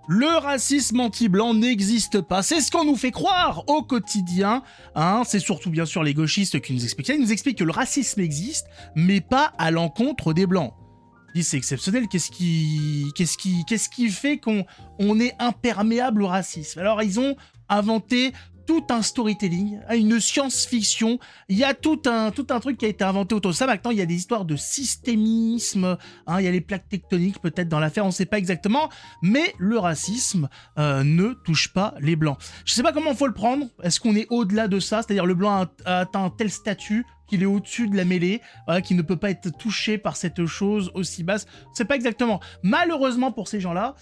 Le racisme anti-blanc n'existe pas. C'est ce qu'on nous fait croire au quotidien. Hein. C'est surtout bien sûr les gauchistes qui nous expliquent ça. Ils nous expliquent que le racisme existe, mais pas à l'encontre des blancs. Ils disent c'est exceptionnel. Qu'est-ce qui fait qu'on est imperméable au racisme? Alors ils ont inventé tout un storytelling, une science-fiction. Il y a tout un truc qui a été inventé autour de ça. Maintenant, il y a des histoires de systémisme. Hein, il y a les plaques tectoniques peut-être dans l'affaire, on ne sait pas exactement. Mais le racisme ne touche pas les blancs. Je ne sais pas comment il faut le prendre. Est-ce qu'on est au-delà de ça? C'est-à-dire le blanc a atteint un tel statut qu'il est au-dessus de la mêlée, qu'il ne peut pas être touché par cette chose aussi basse. On ne sait pas exactement. Malheureusement pour ces gens-là,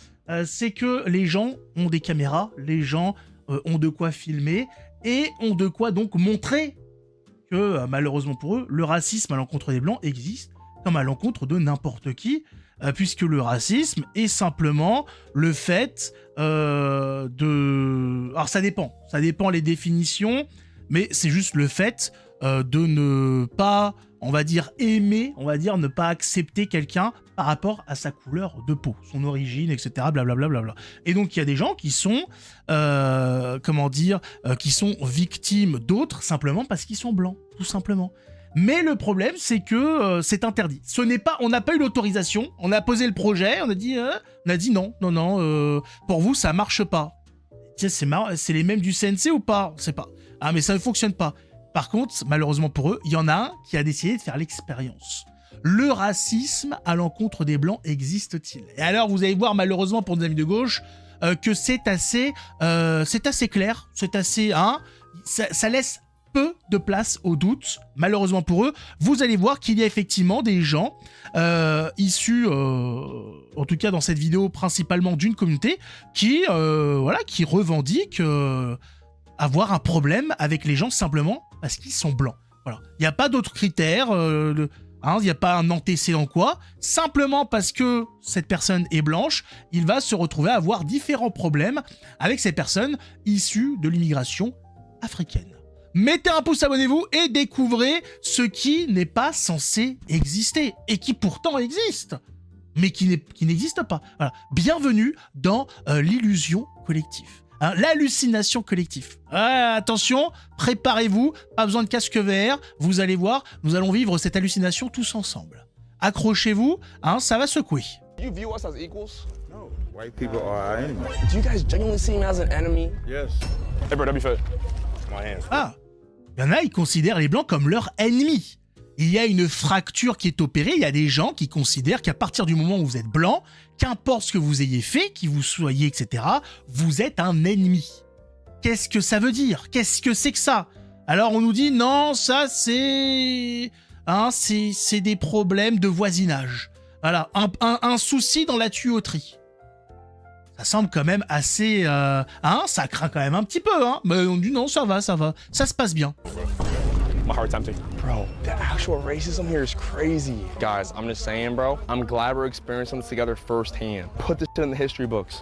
c'est que les gens ont des caméras, les gens ont de quoi filmer et ont de quoi donc montrer que malheureusement pour eux, le racisme à l'encontre des blancs existe comme à l'encontre de n'importe qui, puisque le racisme est simplement le fait de... Alors ça dépend les définitions, mais c'est juste le fait de ne pas, on va dire, aimer, on va dire, ne pas accepter quelqu'un par rapport à sa couleur de peau, son origine, etc. Blablabla. Et donc, il y a des gens qui sont, qui sont victimes d'autres simplement parce qu'ils sont blancs, tout simplement. Mais le problème, c'est que c'est interdit. Ce n'est pas, on n'a pas eu l'autorisation, on a posé le projet, on a dit non, pour vous, ça marche pas. Tiens, c'est les mêmes du CNC ou pas? On sait pas. Ah, mais ça ne fonctionne pas. Par contre, malheureusement pour eux, il y en a un qui a décidé de faire l'expérience. Le racisme à l'encontre des blancs existe-t-il? Et alors, vous allez voir, malheureusement pour nos amis de gauche, que c'est assez clair, c'est assez, ça laisse peu de place au doute. Malheureusement pour eux, vous allez voir qu'il y a effectivement des gens issus, en tout cas dans cette vidéo, principalement d'une communauté, qui revendiquent avoir un problème avec les gens simplement parce qu'ils sont blancs. Voilà. Il n'y a pas d'autres critères, il n'y a pas un antécédent quoi. Simplement parce que cette personne est blanche, il va se retrouver à avoir différents problèmes avec ces personnes issues de l'immigration africaine. Mettez un pouce, abonnez-vous et découvrez ce qui n'est pas censé exister et qui pourtant existe, mais qui n'existe pas. Voilà. Bienvenue dans l'illusion collective. Hein, l'hallucination collective. Attention, préparez-vous, pas besoin de casque VR, vous allez voir, nous allons vivre cette hallucination tous ensemble. Accrochez-vous, ça va secouer. Do you view us as equals? No, white people are our enemies. Do you guys genuinely see me as an enemy? Yes. Hey bro, that'd be fit. My hands. Ah, il y en a, ils considèrent les blancs comme leurs ennemis. Il y a une fracture qui est opérée, il y a des gens qui considèrent qu'à partir du moment où vous êtes blanc, qu'importe ce que vous ayez fait, qui vous soyez, etc., vous êtes un ennemi. Qu'est-ce que ça veut dire? Qu'est-ce que c'est que ça? Alors on nous dit, non, ça c'est des problèmes de voisinage. Voilà, un souci dans la tuyauterie. Ça semble quand même assez... ça craint quand même un petit peu, mais on dit non, ça va, ça se passe bien. My heart's empty. Bro, the actual racism here is crazy. Guys, I'm just saying, bro, I'm glad we're experiencing this together firsthand. Put this shit in the history books.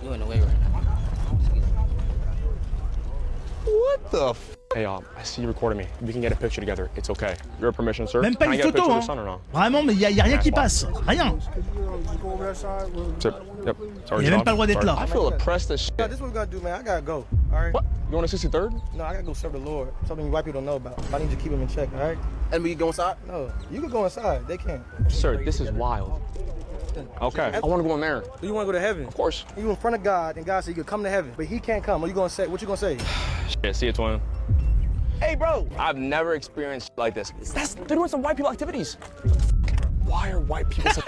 You in the way right now. What the f? Hey, I see you recording me. We can get a picture together. It's okay. Your permission, sir. Même pas Can I une get a photo, picture of the sun or no? Vraiment, mais il y a rien qui passe. Rien. Yep. Il Sorry, a John. même pas le droit d'être Sorry. là. I feel oppressed as shit. This is what we gotta do, man. I gotta go. All right. What? You going to 63rd? No, I gotta go serve the Lord. Something white people don't know about. I need to keep them in check. All right. And we go inside? No, you can go inside. They can't. Sir, this is wild. Okay, I want to go in there. Do you want to go to heaven? Of course. You in front of God, and God said you could come to heaven, but He can't come. What you gonna say? What you gonna say? Shit, see you, twin. Hey, bro. I've never experienced shit like this. They're doing some white people activities. Why are white people such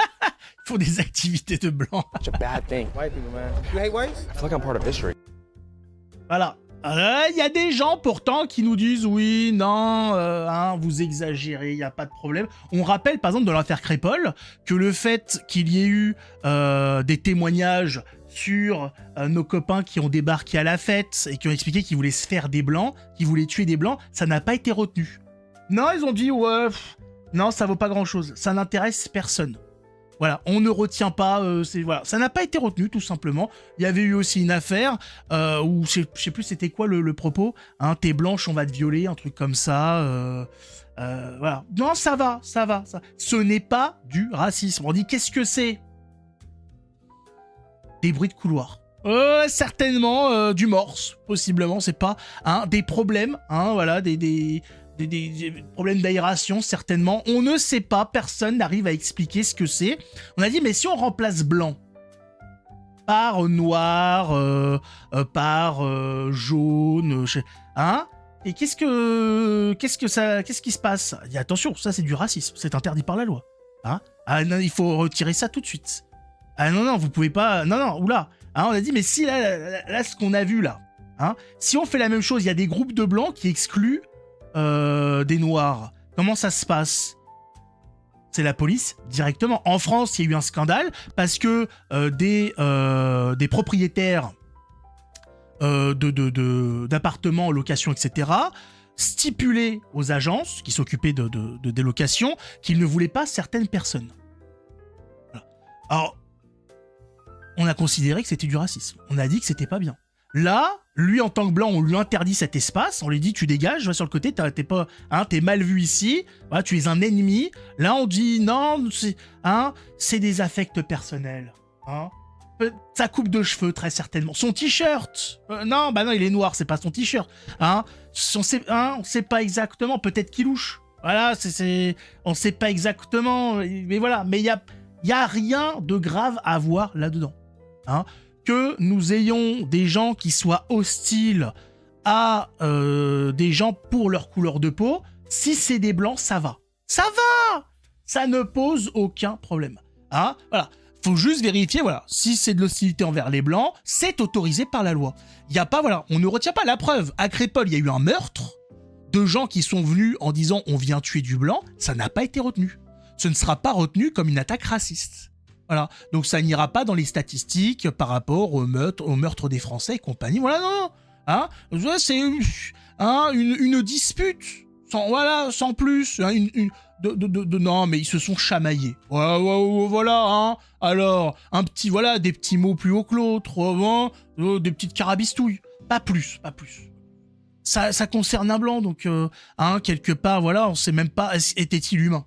Ils font des activités de blanc. a bad thing? White people, man. You hate whites? I feel like I'm part of history. Voilà. Il y a des gens pourtant qui nous disent oui, non, vous exagérez, il n'y a pas de problème. On rappelle par exemple dans l'affaire Crépol que le fait qu'il y ait eu des témoignages sur nos copains qui ont débarqué à la fête et qui ont expliqué qu'ils voulaient se faire des blancs, qu'ils voulaient tuer des blancs, ça n'a pas été retenu. Non, ils ont dit ouais, non, ça vaut pas grand chose, ça n'intéresse personne. Voilà, on ne retient pas, voilà, ça n'a pas été retenu tout simplement. Il y avait eu aussi une affaire où je sais plus c'était quoi le propos, t'es blanche, on va te violer, un truc comme ça. Voilà, non, ça va. Ce n'est pas du racisme. On dit qu'est-ce que c'est? des bruits de couloir. Certainement du morse, possiblement, c'est pas, hein, des problèmes, hein, voilà, des problèmes d'aération, certainement. On ne sait pas, personne n'arrive à expliquer ce que c'est. On a dit, mais si on remplace blanc par noir, par jaune, hein, et qu'est-ce qui se passe? Et attention, ça c'est du racisme, c'est interdit par la loi. Hein, ah non, il faut retirer ça tout de suite. Ah non, vous pouvez pas, non, oula. Hein, on a dit, mais si là ce qu'on a vu là, hein, si on fait la même chose, il y a des groupes de blancs qui excluent des noirs. Comment ça se passe? C'est la police directement. En France, il y a eu un scandale parce que des propriétaires d'appartements en location, etc., stipulaient aux agences qui s'occupaient de délocation qu'ils ne voulaient pas certaines personnes. Voilà. Alors, on a considéré que c'était du racisme. On a dit que c'était pas bien. Là, lui, en tant que blanc, on lui interdit cet espace. On lui dit, tu dégages, va sur le côté, t'es mal vu ici. Voilà, tu es un ennemi. Là, on dit, non, c'est des affects personnels. Hein. Sa coupe de cheveux, très certainement. Son t-shirt. Non, il est noir, c'est pas son t-shirt. Hein. On sait pas exactement. Peut-être qu'il louche. Voilà, on sait pas exactement. Mais voilà, mais il y a rien de grave à voir là-dedans. Hein. Que nous ayons des gens qui soient hostiles à des gens pour leur couleur de peau, si c'est des blancs, ça va. Ça va! Ça ne pose aucun problème. Hein, voilà. Faut juste vérifier, voilà, si c'est de l'hostilité envers les blancs, c'est autorisé par la loi. Il y a pas, voilà, on ne retient pas la preuve. À Crépol, il y a eu un meurtre de gens qui sont venus en disant on vient tuer du blanc, ça n'a pas été retenu. Ce ne sera pas retenu comme une attaque raciste. Voilà, donc ça n'ira pas dans les statistiques par rapport au meurtre des Français et compagnie. Voilà, non, hein, c'est une dispute, sans plus, hein, non, mais ils se sont chamaillés. Voilà, hein. Alors, des petits mots plus haut que l'autre, des petites carabistouilles, pas plus. Ça concerne un blanc, donc, quelque part, voilà, on sait même pas, était-il humain?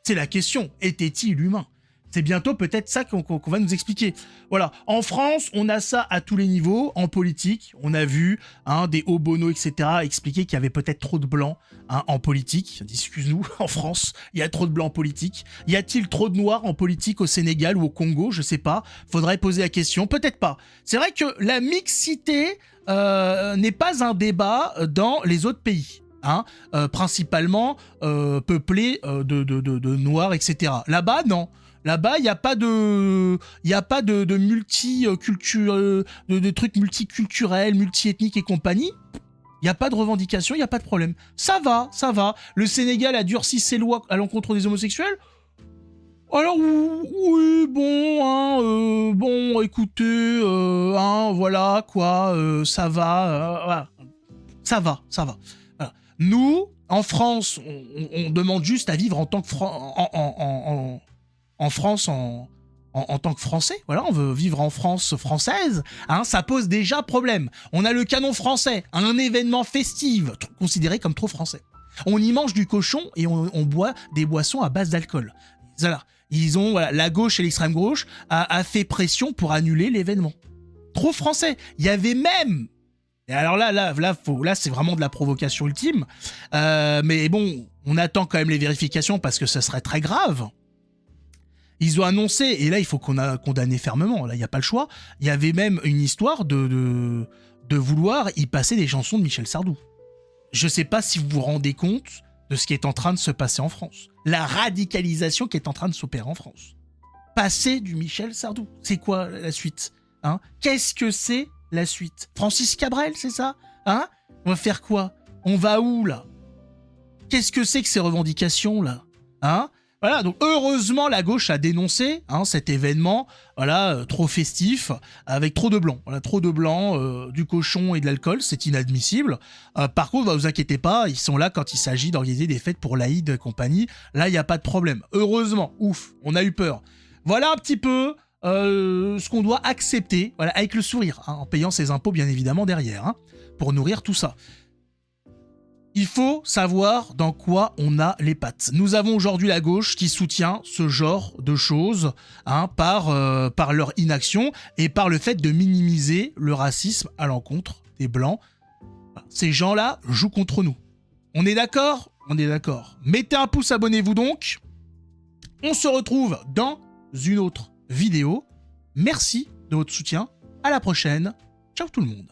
C'est la question, était-il humain? C'est bientôt peut-être ça qu'on va nous expliquer. Voilà, en France, on a ça à tous les niveaux. En politique, on a vu des hauts-bonos, etc. expliquer qu'il y avait peut-être trop de blancs en politique. Excuse-nous, en France, il y a trop de blancs en politique. Y a-t-il trop de noirs en politique au Sénégal ou au Congo? Je sais pas. Faudrait poser la question. Peut-être pas. C'est vrai que la mixité n'est pas un débat dans les autres pays. Principalement peuplés de noirs, etc. Là-bas, non. Là-bas, il n'y a pas de multiculture, de trucs multiculturels, multiethniques et compagnie. Il n'y a pas de revendication, il n'y a pas de problème. Ça va. Le Sénégal a durci ses lois à l'encontre des homosexuels. Alors, oui, bon, écoutez, voilà, quoi, ça va, voilà. Ça va. Voilà. Nous, en France, on demande juste à vivre en tant que en France en tant que Français, voilà, on veut vivre en France française, ça pose déjà problème. On a le canon français, un événement festif, considéré comme trop français. On y mange du cochon et on boit des boissons à base d'alcool. Voilà, la gauche et l'extrême gauche a fait pression pour annuler l'événement. Trop français. Il y avait même... Et alors là, c'est vraiment de la provocation ultime. Mais bon, on attend quand même les vérifications parce que ça serait très grave. Ils ont annoncé, et là il faut qu'on a condamné fermement, là il n'y a pas le choix, il y avait même une histoire de vouloir y passer des chansons de Michel Sardou. Je sais pas si vous vous rendez compte de ce qui est en train de se passer en France. La radicalisation qui est en train de s'opérer en France. Passer du Michel Sardou. C'est quoi la suite? Qu'est-ce que c'est la suite? Francis Cabrel, c'est ça? On va faire quoi? On va où là? Qu'est-ce que c'est que ces revendications là? Voilà, donc heureusement la gauche a dénoncé cet événement, voilà, trop festif, avec trop de blanc. Voilà, trop de blanc, du cochon et de l'alcool, c'est inadmissible. Par contre, vous inquiétez pas, ils sont là quand il s'agit d'organiser des fêtes pour l'Aïd et compagnie. Là, il n'y a pas de problème. Heureusement, ouf, on a eu peur. Voilà un petit peu ce qu'on doit accepter, voilà, avec le sourire, en payant ses impôts bien évidemment derrière, pour nourrir tout ça. Il faut savoir dans quoi on a les pattes. Nous avons aujourd'hui la gauche qui soutient ce genre de choses par leur inaction et par le fait de minimiser le racisme à l'encontre des Blancs. Ces gens-là jouent contre nous. On est d'accord ? On est d'accord. Mettez un pouce, abonnez-vous donc. On se retrouve dans une autre vidéo. Merci de votre soutien. À la prochaine. Ciao tout le monde.